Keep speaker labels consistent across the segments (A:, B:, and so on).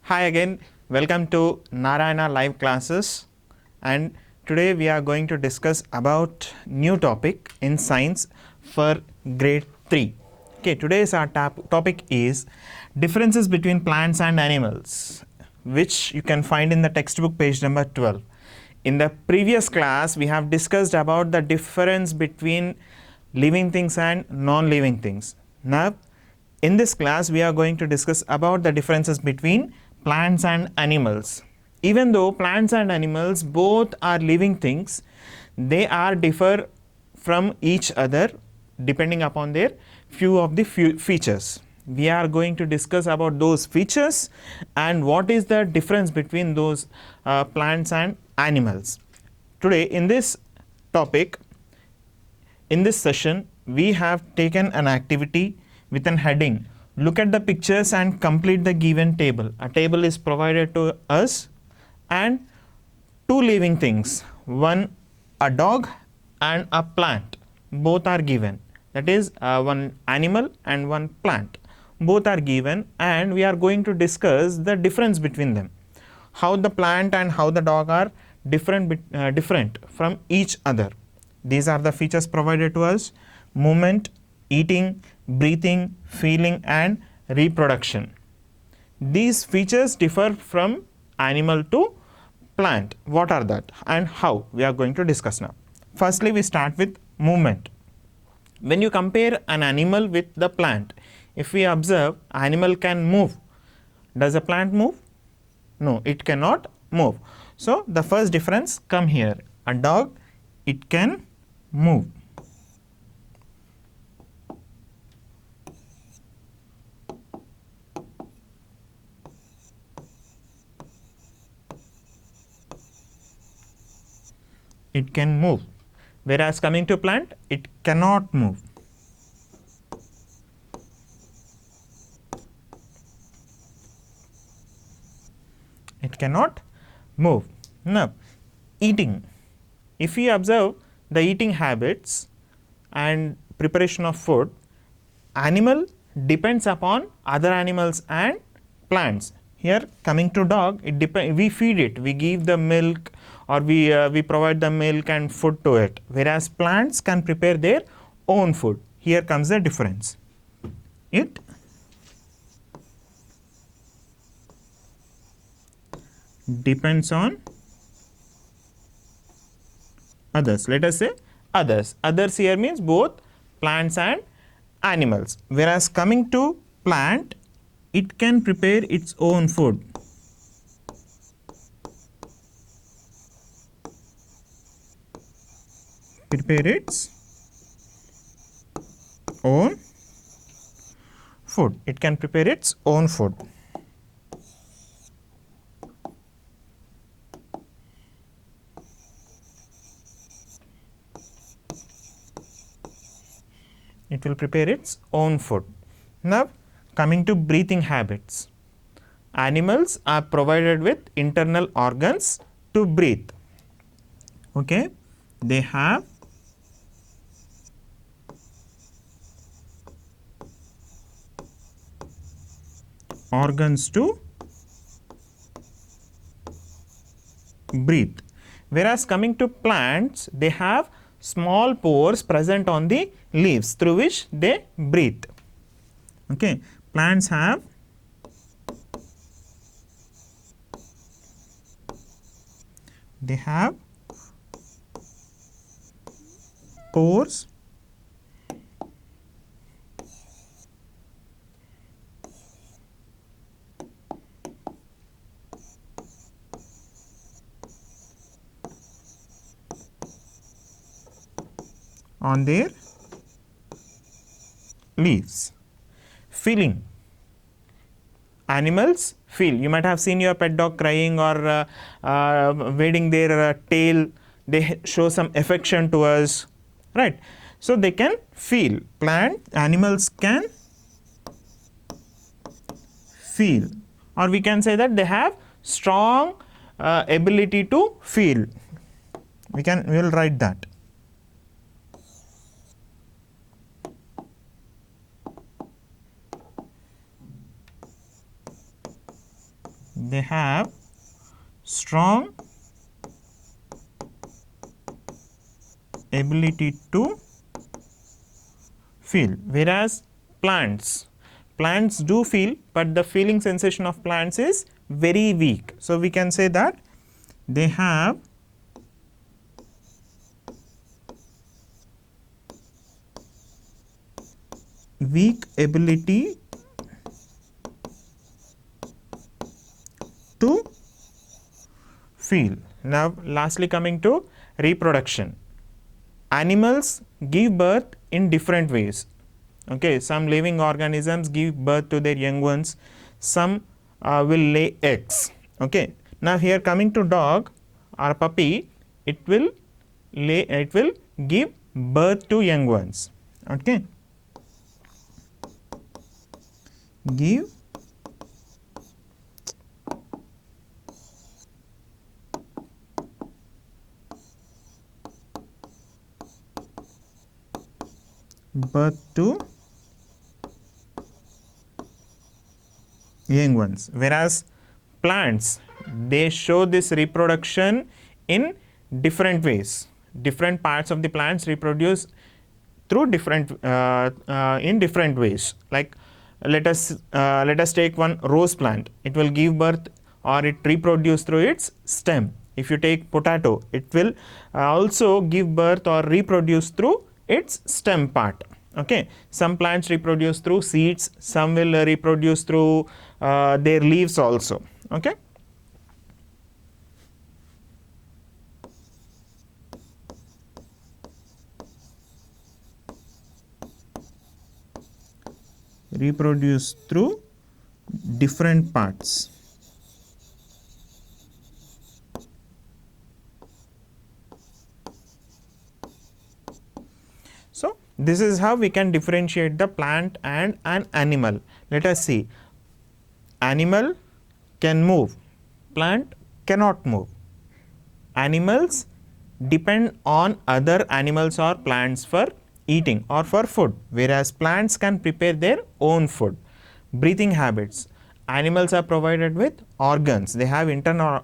A: Hi again, welcome to Narayana live classes, and today we are going to discuss about new topic in science for grade 3. Okay, today's our topic is differences between plants and animals, which you can find in the textbook page number 12. In the previous class we have discussed about the difference between living things and non-living things. Now in this class we are going to discuss about the differences between plants and animals. Even though plants and animals both are living things, they are differ from each other depending upon their few of the features. We are going to discuss about those features and what is the difference between those plants and animals. Today in this topic, in this session, we have taken an activity with an heading. Look at the pictures and complete the given table. A table is provided to us and two living things, one a dog and a plant. Both are given. That is one animal and one plant. Both are given and we are going to discuss the difference between them. How the plant and how the dog are different from each other. These are the features provided to us: movement, eating, breathing, feeling and reproduction. These features differ from animal to plant. What are that and how? We are going to discuss now. Firstly, we start with movement. When you compare an animal with the plant, if we observe, animal can move. Does a plant move? No, it cannot move. So the first difference come here. A dog, it can move. It can move. Whereas coming to plant, it cannot move. It cannot move. Now, eating. If we observe the eating habits and preparation of food, animal depends upon other animals and plants. Here coming to dog, we feed it, we give the milk or we provide the milk and food to it, whereas plants can prepare their own food. Here comes the difference. It depends on others. Let us say others. Others here means both plants and animals. Whereas coming to plant, it can prepare its own food. Prepare its own food. It can prepare its own food. It will prepare its own food. Now coming to breathing habits. Animals are provided with internal organs to breathe. Okay, they have organs to breathe. Whereas coming to plants, they have small pores present on the leaves through which they breathe. Okay, plants have pores on their leaves. Feeling. Animals feel. You might have seen your pet dog crying or waving their tail. They show some affection to us, right? So they can feel. Animals can feel, or we can say that they have strong ability to feel. We will write that. they have strong ability to feel, whereas plants do feel, but the feeling sensation of plants is very weak. So we can say that they have weak ability to feel. Now lastly, coming to reproduction, animals give birth in different ways. Okay, some living organisms give birth to their young ones, some will lay eggs. Okay, now here coming to dog or puppy, it will give birth to young ones. Okay, give birth to young ones, whereas plants, they show this reproduction in different ways. Different parts of the plants reproduce through different in different ways. Like let us take one rose plant. It will give birth or it reproduce through its stem. If you take potato, it will also give birth or reproduce through its stem part. Okay, some plants reproduce through seeds, some will reproduce through their leaves also. Okay, reproduce through different parts. So this is how we can differentiate the plant and an animal. Let us see. Animal can move, plant cannot move. Animals depend on other animals or plants for eating or for food, whereas plants can prepare their own food. Breathing habits. Animals are provided with organs. They have internal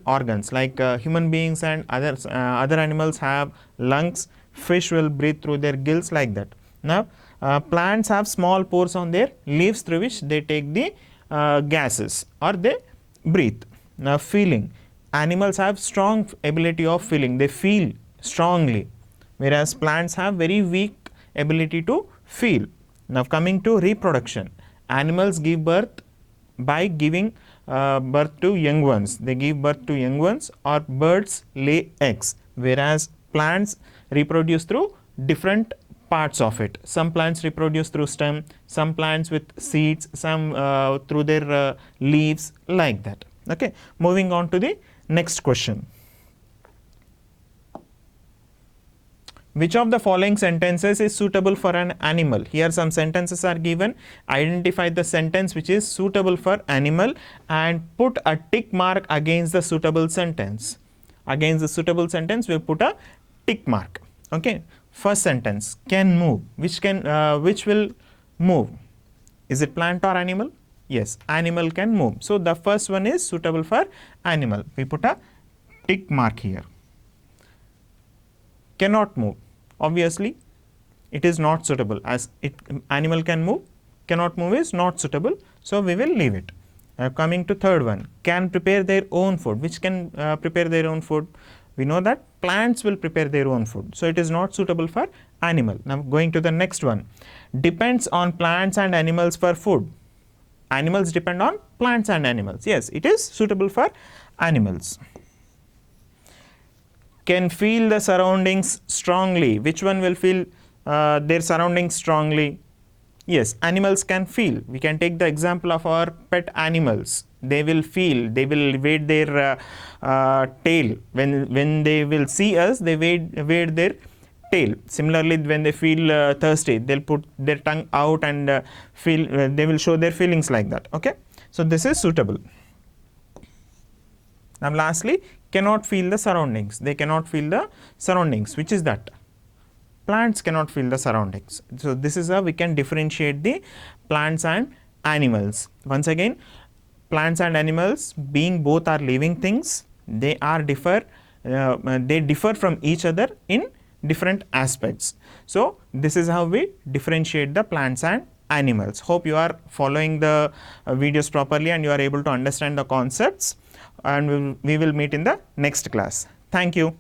A: organs, like human beings and other animals have lungs. Fish will breathe through their gills, like that. Now plants have small pores on their leaves through which they take the gases or they breathe. Now feeling. Animals have strong ability of feeling. They feel strongly, whereas plants have very weak ability to feel. Now coming to reproduction. Animals give birth by giving birth to young ones. They give birth to young ones, or birds lay eggs, whereas plants reproduce through different parts of it. Some plants reproduce through stem, some plants with seeds, some through their leaves, like that. Okay, moving on to the next question. Which of the following sentences is suitable for an animal? Here some sentences are given. Identify the sentence which is suitable for animal and put a tick mark against the suitable sentence. Against the suitable sentence, we put a tick mark. Okay. First sentence, can move. Which will move? Is it plant or animal? Yes, animal can move. So the first one is suitable for animal. We put a tick mark here. Cannot move. Obviously, it is not suitable, as animal can move, cannot move is not suitable. So we will leave it. Coming to third one, can prepare their own food. Which can prepare their own food? We know that plants will prepare their own food. So it is not suitable for animal. Now going to the next one, depends on plants and animals for food. Animals depend on plants and animals. Yes, it is suitable for animals. Can feel the surroundings strongly. Which one will feel their surroundings strongly? Yes, animals can feel. We can take the example of our pet animals. They will feel, they will wave their tail. When they will see us, they wave their tail. Similarly, when they feel thirsty, they'll put their tongue out and they will show their feelings, like that. Okay, so this is suitable. Now lastly, cannot feel the surroundings. They cannot feel the surroundings. Which is that? Plants cannot feel the surroundings. So this is how we can differentiate the plants and animals. Once again, plants and animals, being both are living things, they differ from each other in different aspects. So this is how we differentiate the plants and animals. Hope you are following the videos properly and you are able to understand the concepts, and we will meet in the next class. Thank you.